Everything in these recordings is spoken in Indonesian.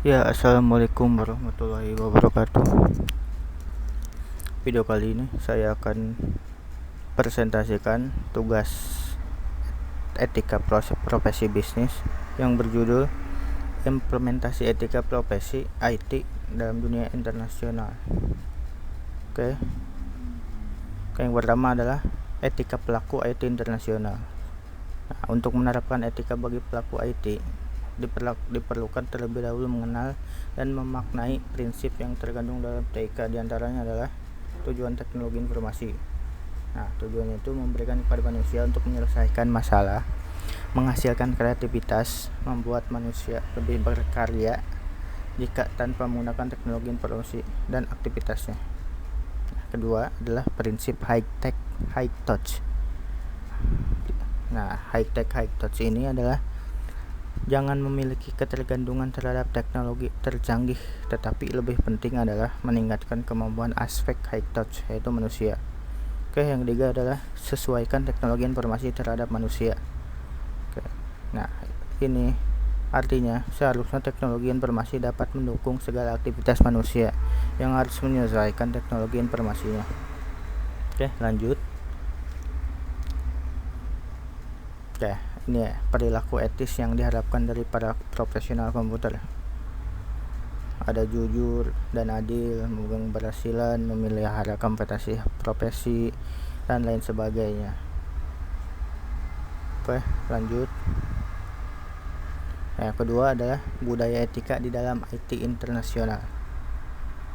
Ya, assalamualaikum warahmatullahi wabarakatuh. Video kali ini saya akan presentasikan tugas etika profesi bisnis yang berjudul Implementasi Etika Profesi IT dalam Dunia Internasional. Oke. Yang pertama adalah etika pelaku IT internasional. Nah, untuk menerapkan etika bagi pelaku IT diperlukan terlebih dahulu mengenal dan memaknai prinsip yang terkandung dalam TIK. Diantaranya adalah tujuan teknologi informasi. Nah, tujuannya itu memberikan kepada manusia untuk menyelesaikan masalah, menghasilkan kreativitas, membuat manusia lebih berkarya jika tanpa menggunakan teknologi informasi dan aktivitasnya. Nah, kedua adalah prinsip high tech high touch. Nah, high tech high touch ini adalah jangan memiliki ketergantungan terhadap teknologi tercanggih, tetapi lebih penting adalah meningkatkan kemampuan aspek high touch, yaitu manusia. Oke, yang ketiga adalah sesuaikan teknologi informasi terhadap manusia. Oke. Nah, ini artinya seharusnya teknologi informasi dapat mendukung segala aktivitas manusia yang harus menyesuaikan teknologi informasinya. Oke, lanjut. Oke, ini ya, perilaku etis yang diharapkan dari para profesional komputer. Ada jujur dan adil, memegang keberhasilan, memelihara kompetensi profesi, dan lain sebagainya. Oke, lanjut. Yang kedua adalah budaya etika di dalam IT internasional.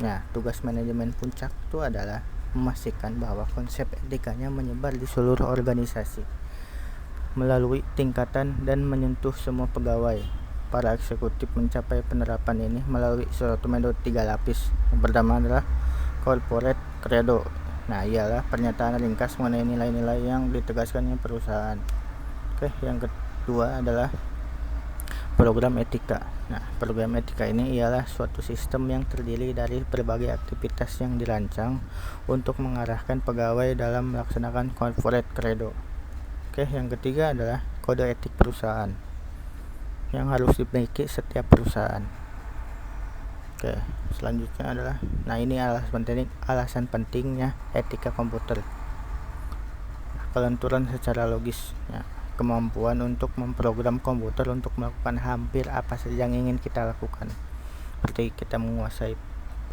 Nah, tugas manajemen puncak itu adalah memastikan bahwa konsep etikanya menyebar di seluruh organisasi melalui tingkatan dan menyentuh semua pegawai. Para eksekutif mencapai penerapan ini melalui suatu metode 3 lapis. Yang pertama adalah corporate credo. Nah, ialah pernyataan ringkas mengenai nilai-nilai yang ditegaskan oleh perusahaan. Oke, yang kedua adalah program etika. Nah, program etika ini ialah suatu sistem yang terdiri dari berbagai aktivitas yang dirancang untuk mengarahkan pegawai dalam melaksanakan corporate credo. Oke, yang ketiga adalah kode etik perusahaan yang harus dimiliki setiap perusahaan. Oke, selanjutnya adalah, nah ini alasan pentingnya etika komputer. Kelenturan secara logis, ya, kemampuan untuk memprogram komputer untuk melakukan hampir apa saja yang ingin kita lakukan, seperti kita menguasai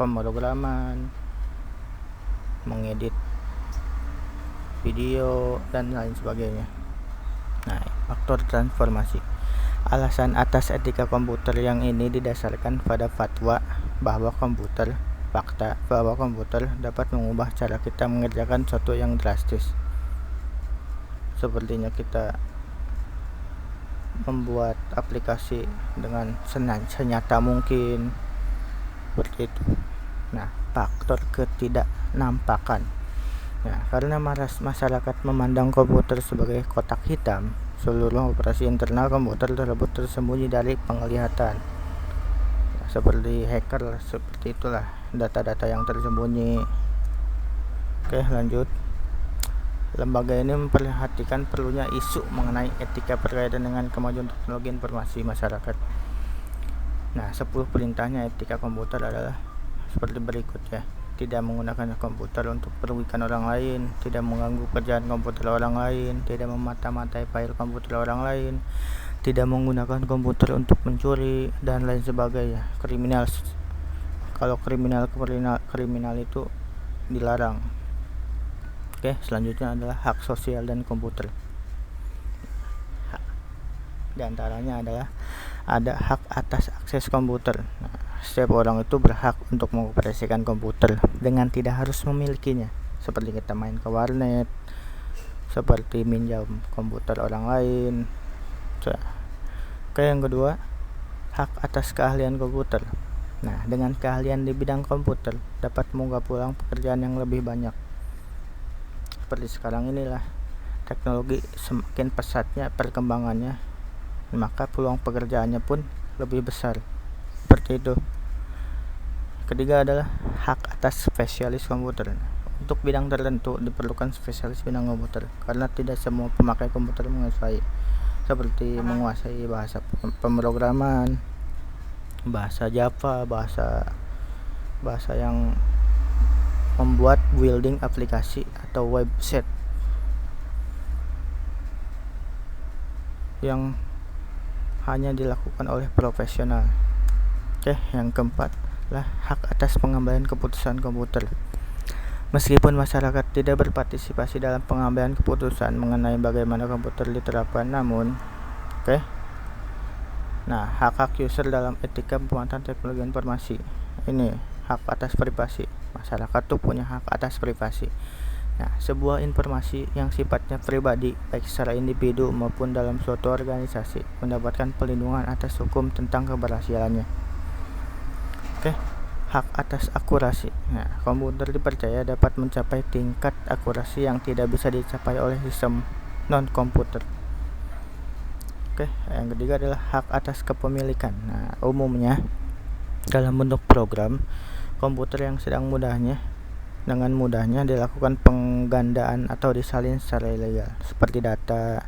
pemrograman, mengedit video, dan lain sebagainya. Nah, faktor transformasi. Alasan atas etika komputer yang ini didasarkan pada fatwa bahwa komputer dapat mengubah cara kita mengerjakan sesuatu yang drastis. Sepertinya kita membuat aplikasi dengan senyata mungkin, seperti itu. Nah, faktor ketidaknampakan. Nah, karena masyarakat memandang komputer sebagai kotak hitam, seluruh operasi internal komputer tersebut tersembunyi dari penglihatan. Ya, seperti hacker, seperti itulah data-data yang tersembunyi. Oke, lanjut. Lembaga ini memperhatikan perlunya isu mengenai etika berkaitan dengan kemajuan teknologi informasi masyarakat. Nah, 10 perintahnya etika komputer adalah seperti berikut ya. Tidak menggunakan komputer untuk merugikan orang lain, tidak mengganggu kerjaan komputer orang lain, tidak memata-matai file komputer orang lain, tidak menggunakan komputer untuk mencuri, dan lain sebagainya. Kalau kriminal itu dilarang. Oke, selanjutnya adalah hak sosial dan komputer. Di antaranya adalah ada hak atas akses komputer. Nah, setiap orang itu berhak untuk mengoperasikan komputer dengan tidak harus memilikinya, seperti kita main ke warnet, seperti minjam komputer orang lain. Oke, yang kedua, hak atas keahlian komputer. Nah, dengan keahlian di bidang komputer dapat membuka peluang pekerjaan yang lebih banyak. Seperti sekarang inilah, teknologi semakin pesatnya perkembangannya, maka peluang pekerjaannya pun lebih besar. Seperti itu. Ketiga adalah hak atas spesialis komputer. Untuk bidang tertentu diperlukan spesialis bidang komputer karena tidak semua pemakai komputer menguasai, seperti menguasai bahasa pemrograman, bahasa Java, bahasa yang membuat building aplikasi atau website yang hanya dilakukan oleh profesional. Oke, yang keempat lah hak atas pengambilan keputusan komputer. Meskipun masyarakat tidak berpartisipasi dalam pengambilan keputusan mengenai bagaimana komputer diterapkan, namun hak user dalam etika pemanfaatan teknologi informasi. Ini hak atas privasi. Masyarakat tuh punya hak atas privasi. Nah, sebuah informasi yang sifatnya pribadi baik secara individu maupun dalam suatu organisasi mendapatkan perlindungan atas hukum tentang keberhasilannya. Hak atas akurasi. Nah, komputer dipercaya dapat mencapai tingkat akurasi yang tidak bisa dicapai oleh sistem non-komputer. Yang ketiga adalah hak atas kepemilikan. Nah, umumnya dalam bentuk program komputer yang dengan mudahnya dilakukan penggandaan atau disalin secara ilegal seperti data.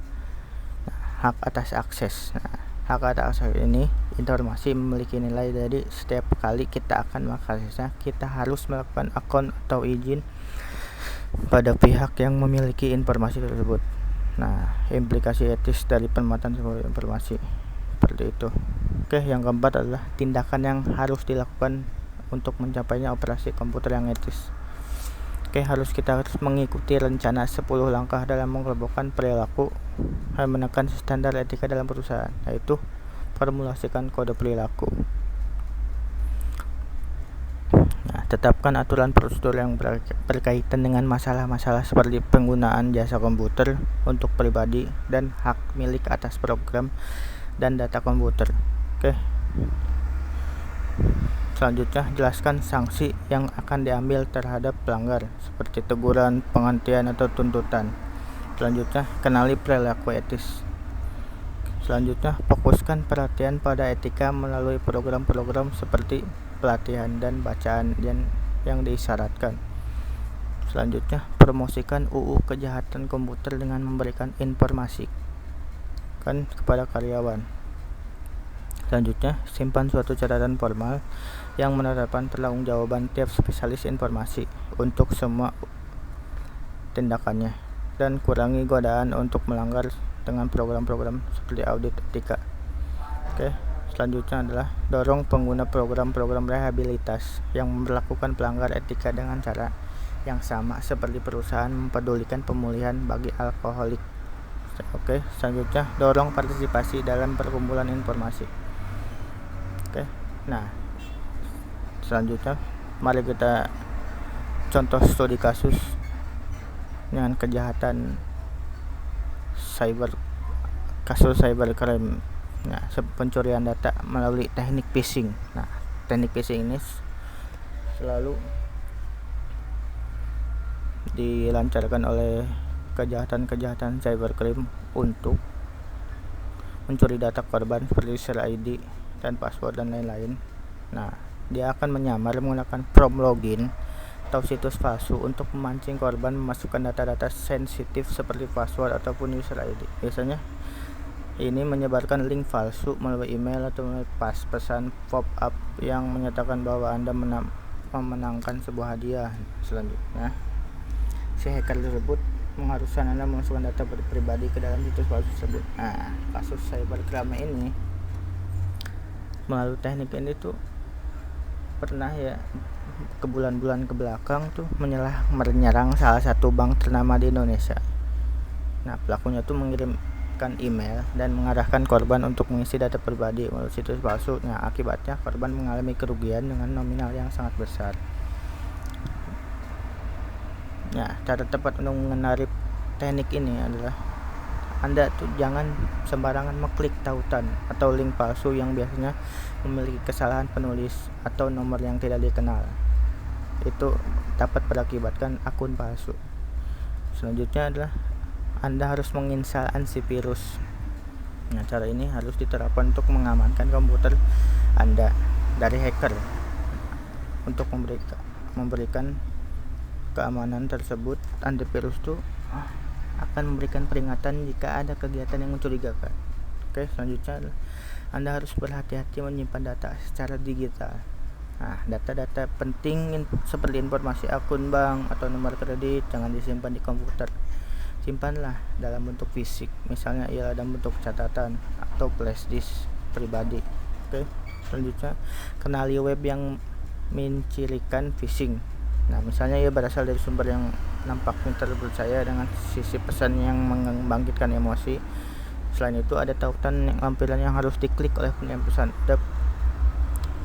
Hak atas akses. Hak atas akses ini informasi memiliki nilai, jadi setiap kali kita akan mengaksesnya kita harus melakukan akun atau izin pada pihak yang memiliki informasi tersebut. Nah, implikasi etis dari pemanfaatan sebuah informasi seperti itu. Yang keempat adalah tindakan yang harus dilakukan untuk mencapainya operasi komputer yang etis. Kita harus mengikuti rencana 10 langkah dalam mengelompokkan perilaku dan menekan standar etika dalam perusahaan, yaitu formulasikan kode perilaku. Tetapkan aturan prosedur yang berkaitan dengan masalah-masalah seperti penggunaan jasa komputer untuk pribadi dan hak milik atas program dan data komputer. Selanjutnya, jelaskan sanksi yang akan diambil terhadap pelanggar seperti teguran, penghentian atau tuntutan. Selanjutnya, kenali perilaku etis. Selanjutnya, fokuskan perhatian pada etika melalui program-program seperti pelatihan dan bacaan yang disyaratkan. Selanjutnya, promosikan UU kejahatan komputer dengan memberikan informasi kepada karyawan. Selanjutnya, simpan suatu catatan formal yang menerapkan pertanggungjawaban tiap spesialis informasi untuk semua tindakannya, dan kurangi godaan untuk melanggar dengan program-program seperti audit etika. Selanjutnya adalah dorong pengguna program-program rehabilitas yang memperlakukan pelanggar etika dengan cara yang sama seperti perusahaan mempedulikan pemulihan bagi alkoholik. Selanjutnya, dorong partisipasi dalam perkumpulan informasi. Selanjutnya mari kita contoh studi kasus dengan kejahatan kasus cybercrime. Pencurian data melalui teknik phishing. Teknik phishing ini selalu dilancarkan oleh kejahatan cybercrime untuk mencuri data korban seperti user ID dan password dan lain-lain. Dia akan menyamar menggunakan form login atau situs palsu untuk memancing korban memasukkan data-data sensitif seperti password ataupun user ID. Biasanya ini menyebarkan link palsu melalui email atau melalui pesan pop-up yang menyatakan bahwa Anda memenangkan sebuah hadiah. Selanjutnya, si hacker tersebut mengharuskan Anda memasukkan data pribadi ke dalam situs palsu tersebut. Kasus cybercrime ini melalui teknik ini tuh pernah ke bulan-bulan ke belakang tuh menyerang salah satu bank ternama di Indonesia. Pelakunya tuh mengirimkan email dan mengarahkan korban untuk mengisi data pribadi melalui situs palsu. Akibatnya korban mengalami kerugian dengan nominal yang sangat besar. Cara tepat untuk mengenali teknik ini adalah Anda tuh jangan sembarangan mengklik tautan atau link palsu yang biasanya memiliki kesalahan penulis atau nomor yang tidak dikenal. Itu dapat berakibatkan akun palsu. Selanjutnya adalah Anda harus menginstal antivirus. Cara ini harus diterapkan untuk mengamankan komputer Anda dari hacker. Untuk memberikan keamanan tersebut, antivirus itu akan memberikan peringatan jika ada kegiatan yang mencurigakan. Selanjutnya Anda harus berhati-hati menyimpan data secara digital. Nah, data-data penting seperti informasi akun bank atau nomor kredit jangan disimpan di komputer. Simpanlah dalam bentuk fisik, misalnya ialah dalam bentuk catatan atau flash disk pribadi. Oke. Selanjutnya, kenali web yang mencirikan phishing. Nah, misalnya ia berasal dari sumber yang nampaknya terpercaya dengan sisi pesan yang membangkitkan emosi. Selain itu, ada tautan yang lampiran yang harus diklik oleh penerima pesan.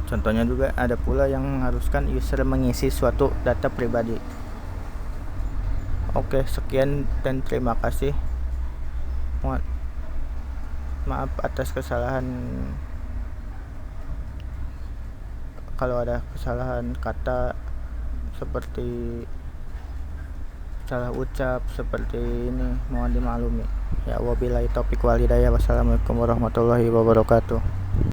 Contohnya juga ada pula yang mengharuskan user mengisi suatu data pribadi. Oke, sekian dan terima kasih. Maaf atas kesalahan, kalau ada kesalahan kata seperti salah ucap seperti ini, mohon dimaklumi. Ya, wabillahi taufik wal hidayah. Wassalamualaikum warahmatullahi wabarakatuh.